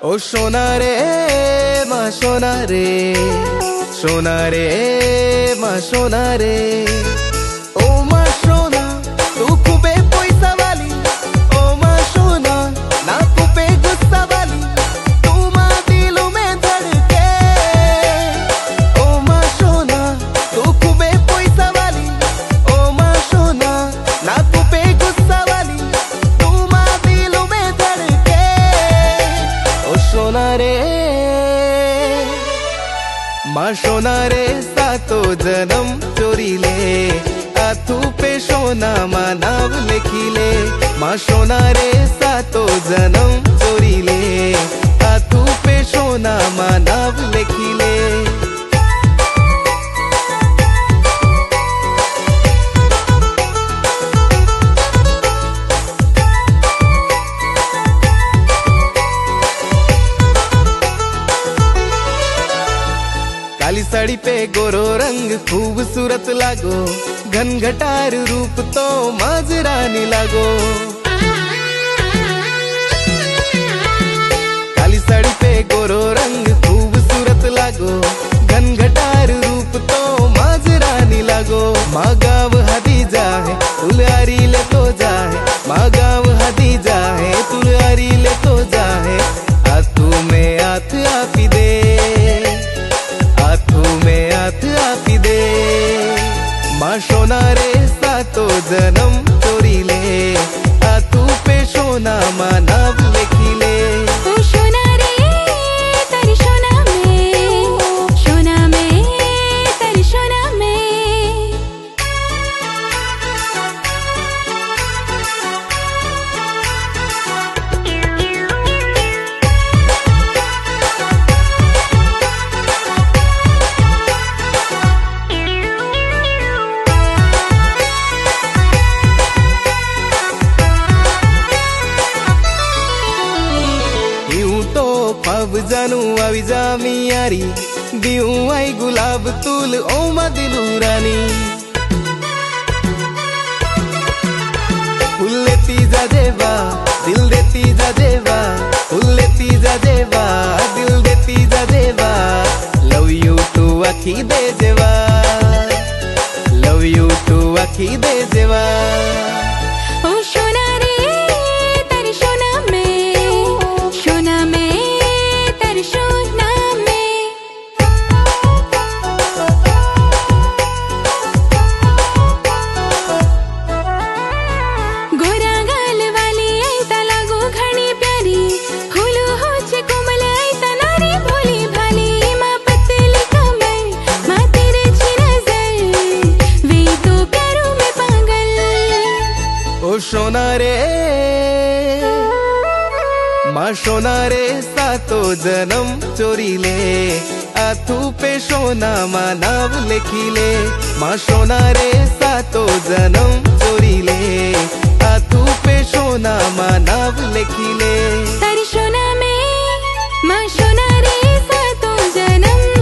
ও সোনা রে মা সোনা রে, সোনা রে মা সোনা রে। ओ माँ सोना तू खूबे पैसा वाली, ओ माँ सोना ना खूबे गुस्सा वाली, तू माँ दिलों में धड़के। ओ माँ सोना तू खूबे पैसा वाली, ओ माँ सोना ना खूबे गुस्सा वाली, तू माँ दिलों में धड़के। ओ सोना रे माँ सोना रे सातो जन्म चोरीले, आथू पे सोना माँ नाव लिखिले। माँ सोना रे सातो जन्म चोरीले, आथू पे सोना माँ नाव लिखिले। काली साड़ी पे गोरो रंग खूबसूरत लागो, घनघटार रूप तो माजरानी लागो। काली साड़ी पे गोरो रंग खूबसूरत लागो, घनघटार रूप तो माजरानी लागो। माँ गाँव हदीजा है तुलारी ले तो जाए, माँ गाँव हदीजा है तुलारी ले तो जाए। आथू में आथ आपी दे, आथू में आथ आपी दे। माँ सोना रे सातो जन्म चोरीले, आथू पे सोना माँ नाव लिखिले। ओ सोना रे तारी सोना में, सोना में तारी सोना में। अब जानू आवी जामी यारी, दियूं आई गुलाब तूल ओ मदिलू रानी। फूल लेती जा जेवा दिल देती जा जेवा, फूल लेती जा जेवा दिल देती जा जेवा। लव यू टू आखी दे जेवा, लव यू टू आखी दे जेवा। ओ सोना रे तारी सोना में, सोना में तारी सोना में। गोरा गाल वाली आई ता लागो घणी प्यारी, फूल हो छे कोमल आई ता नारी भोली भाली। माँ पतली कमर माँ तेरे छी नजर, वे तो प्यारों में पागल। ओ सोना रे माँ सोना रे सातो जन्म चोरीले, आथू पे सोना माँ नाव लिखिले। माँ सोना रे सातो जन्म चोरीले, आथू पे सोना माँ नाव लिखिले। तारी सोना में माँ सोना रे सातो जन्म